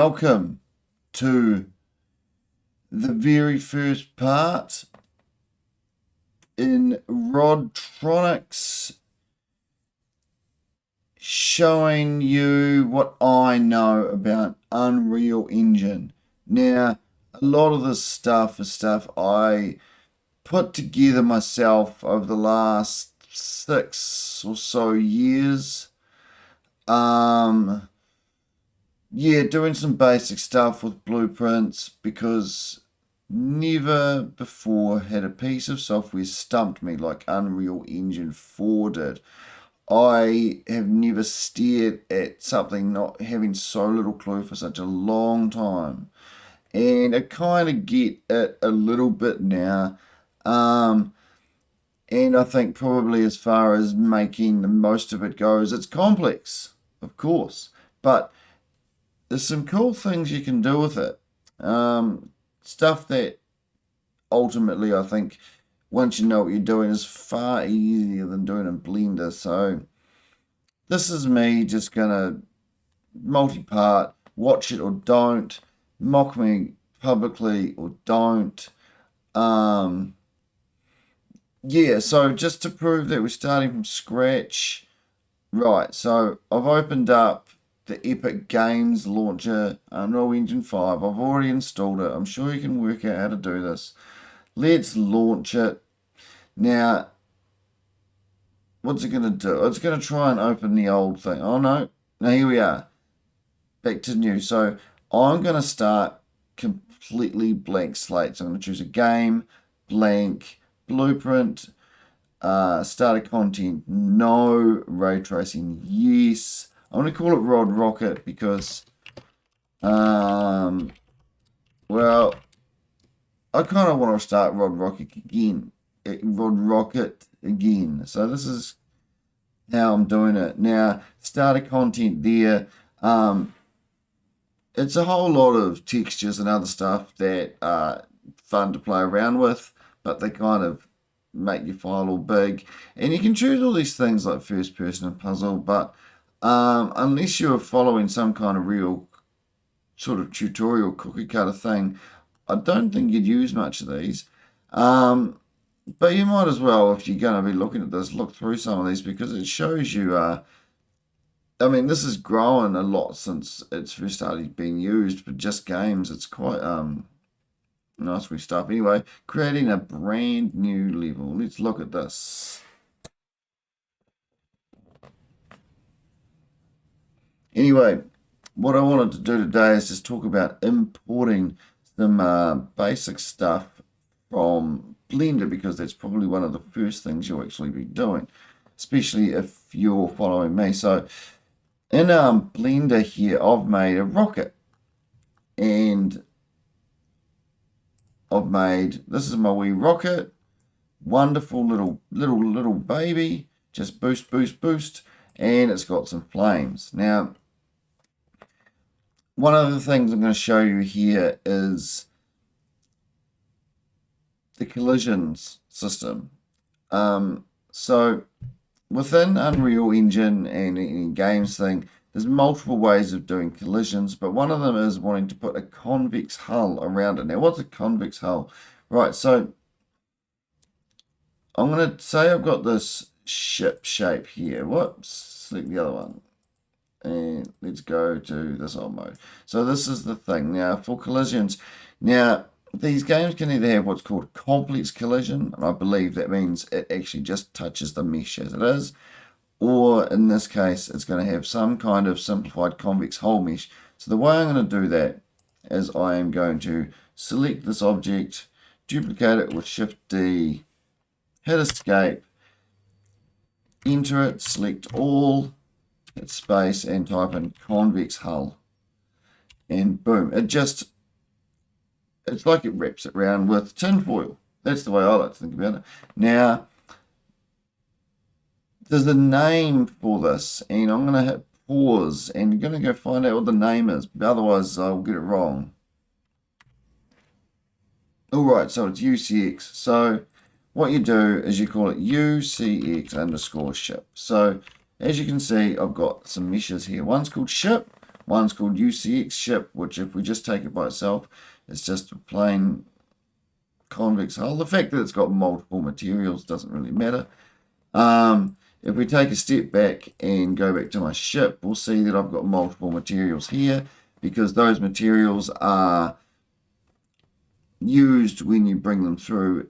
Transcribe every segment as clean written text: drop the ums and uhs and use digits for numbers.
welcome to the very first part in Rodtronics, showing you what I know about Unreal Engine. Now, a lot of this stuff is stuff I put together myself over the last 6 or so years. Yeah, doing some basic stuff with blueprints because never before had a piece of software stumped me like Unreal Engine 4 did. I have never stared at something not having so little clue for such a long time. And I kind of get it a little bit now. And I think probably as far as making the most of it goes, it's complex, of course. But there's some cool things you can do with it. Stuff that ultimately I think once you know what you're doing is far easier than doing in Blender. So this is me just gonna multi-part, watch it or don't, mock me publicly or don't. Yeah, so just to prove that we're starting from scratch. Right, so I've opened up the Epic Games launcher, Unreal Engine 5. I've already installed it. I'm sure you can work out how to do this. Let's launch it. Now, what's it going to do? It's going to try and open the old thing. Oh, no. Now, here we are. Back to new. So, I'm going to start completely blank slate. So, I'm going to choose a game, blank, blueprint, starter content, no, ray tracing, yes. I'm going to call it Rod Rocket because, well, I kind of want to start Rod Rocket again. So this is how I'm doing it. Now, starter content there. It's a whole lot of textures and other stuff that are fun to play around with, but they kind of make your file all big. And you can choose all these things like first person and puzzle, but unless you're following some kind of real sort of tutorial cookie cutter thing, I don't think you'd use much of these. But you might as well, if you're going to be looking at this, look through some of these because it shows you, I mean, this has grown a lot since it's first started being used for just games. It's quite nice wee stuff. Anyway, creating a brand new level. Let's look at this. Anyway, what I wanted to do today is just talk about importing some basic stuff from Blender because that's probably one of the first things you'll actually be doing, especially if you're following me. So in Blender here, I've made a rocket and I've made, this is my wee rocket, wonderful little baby, just boost, boost, boost, and it's got some flames. Now, one of the things I'm going to show you here is the collisions system. So within Unreal Engine and any games thing, there's multiple ways of doing collisions, but one of them is wanting to put a convex hull around it. Now, what's a convex hull? Right, so I'm going to say I've got this ship shape here. Whoops, select the other one. And let's go to this old mode. So this is the thing. Now, for collisions, now, these games can either have what's called complex collision, and I believe that means it actually just touches the mesh as it is, or in this case, it's going to have some kind of simplified convex hull mesh. So the way I'm going to do that is I am going to select this object, duplicate it with Shift-D, hit Escape, enter it, select all, hit space, and type in convex hull. And boom, it's like it wraps it around with tinfoil. That's the way I like to think about it. Now, there's a name for this, and I'm going to hit pause, and you're going to go find out what the name is. Otherwise, I'll get it wrong. Alright, so it's UCX. So what you do is you call it UCX_ship. So as you can see, I've got some meshes here. One's called ship, One's called UCX ship, which if we just take it by itself, it's just a plain convex hull. The fact that it's got multiple materials doesn't really matter. If we take a step back and go back to my ship, we'll see that I've got multiple materials here because those materials are used when you bring them through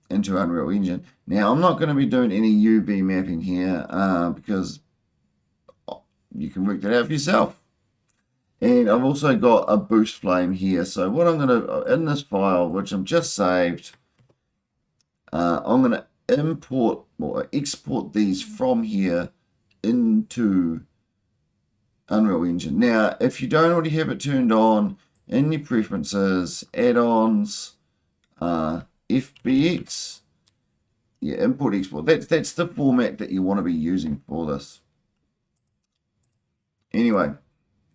into Unreal Engine. Now, I'm not going to be doing any UV mapping here because you can work that out for yourself. And I've also got a boost flame here. So what I'm going to, in this file, which I've just saved, I'm going to import or export these from here into Unreal Engine. Now, if you don't already have it turned on, in your preferences, add-ons, FBX, yeah, import export. That's the format that you want to be using for this. Anyway,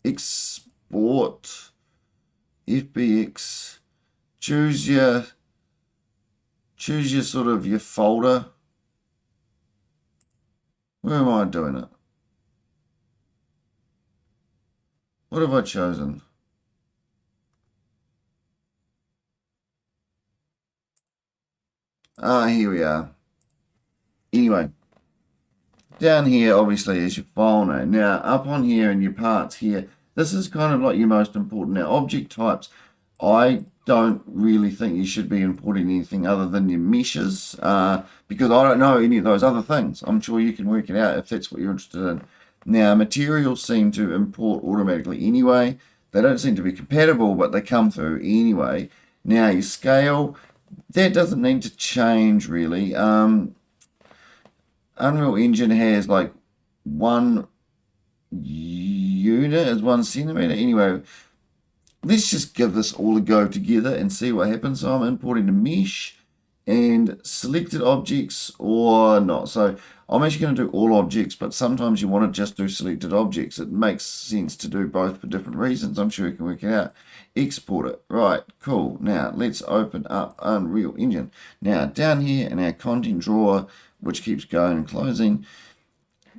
export FBX. Choose your sort of your folder. Where am I doing it? What have I chosen? Here we are. Anyway, down here obviously is your file name. Now up on here in your parts here, this is kind of like your most important. Now object types, I don't really think you should be importing anything other than your meshes because I don't know any of those other things. I'm sure you can work it out if that's what you're interested in. Now materials seem to import automatically anyway. They don't seem to be compatible, but they come through anyway. Now your scale, that doesn't need to change really. Unreal Engine has like 1 unit is 1 centimeter. Anyway, let's just give this all a go together and see what happens. So I'm importing the mesh and selected objects or not. So I'm actually going to do all objects, but sometimes you want to just do selected objects. It makes sense to do both for different reasons. I'm sure you can work it out. Export it. Right, cool. Now let's open up Unreal Engine. Now down here in our content drawer, which keeps going and closing.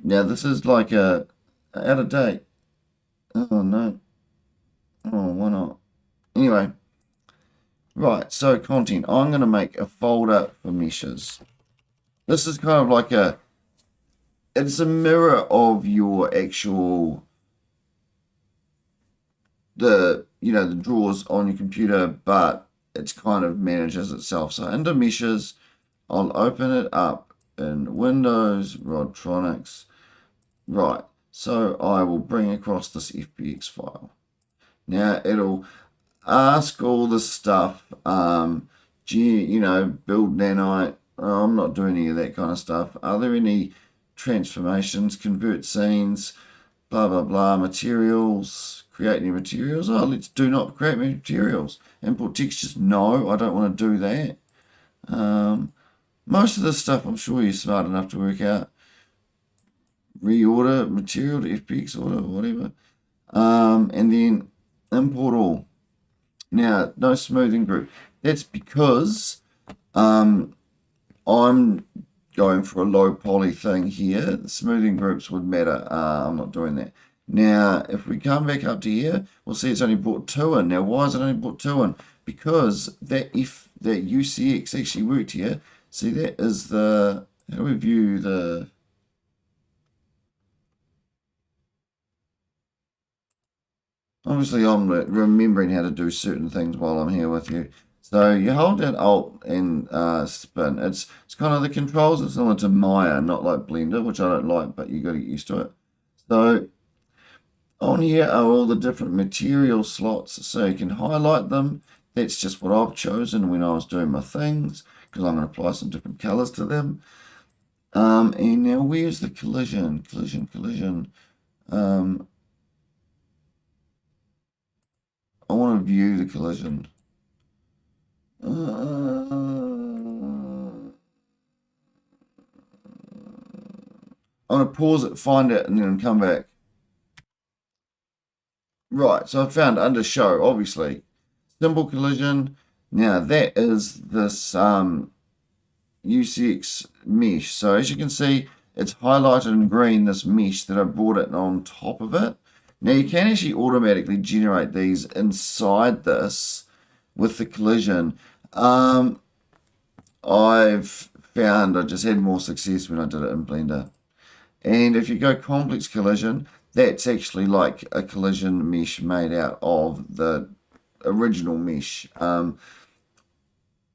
Now this is like a out of date. Oh no. Oh, why not? Anyway, right, so content. I'm going to make a folder for meshes. This is kind of like it's a mirror of your actual, the drawers on your computer, but it's kind of manages itself. So under meshes, I'll open it up in Windows, Rodtronics. Right, so I will bring across this FBX file. Now it'll ask all this stuff, build nanite. Oh, I'm not doing any of that kind of stuff. Are there any transformations, convert scenes, blah, blah, blah, materials, create new materials? Oh, let's do not create new materials. Import textures, no, I don't want to do that. Most of this stuff I'm sure you're smart enough to work out. Reorder material to FBX order, whatever. And then import all. Now, no smoothing group. That's because I'm going for a low poly thing here. The smoothing groups would matter. I'm not doing that. Now, if we come back up to here, we'll see it's only brought 2 in. Now, why is it only brought 2 in? Because that UCX actually worked here. See, that is the, how do we view the, obviously I'm remembering how to do certain things while I'm here with you. So you hold down Alt and spin. It's kind of the controls. It's similar to Maya, not like Blender, which I don't like, but you got to get used to it. So on here are all the different material slots, so you can highlight them. That's just what I've chosen when I was doing my things, because I'm going to apply some different colors to them. And now where's the collision? Collision. I want to view the collision. I want to pause it, find it, and then come back. Right, so I found under show, obviously. Symbol collision. Now that is this UCX mesh. So as you can see, it's highlighted in green, this mesh that I brought it on top of it. Now you can actually automatically generate these inside this with the collision. I've found I just had more success when I did it in Blender. And if you go complex collision, that's actually like a collision mesh made out of the original mesh.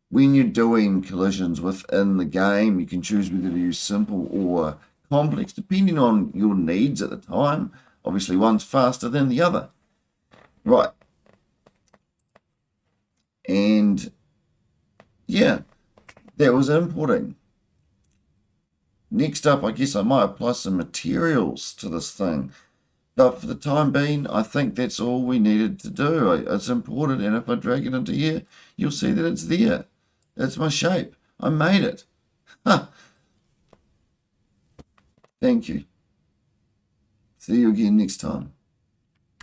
When you're doing collisions within the game, you can choose whether to use simple or complex, depending on your needs at the time. Obviously, one's faster than the other. Right. And yeah, that was importing. Next up, I guess I might apply some materials to this thing. But for the time being, I think that's all we needed to do. It's imported, and if I drag it into here, you'll see that it's there. It's my shape. I made it. Huh. Thank you. See you again next time.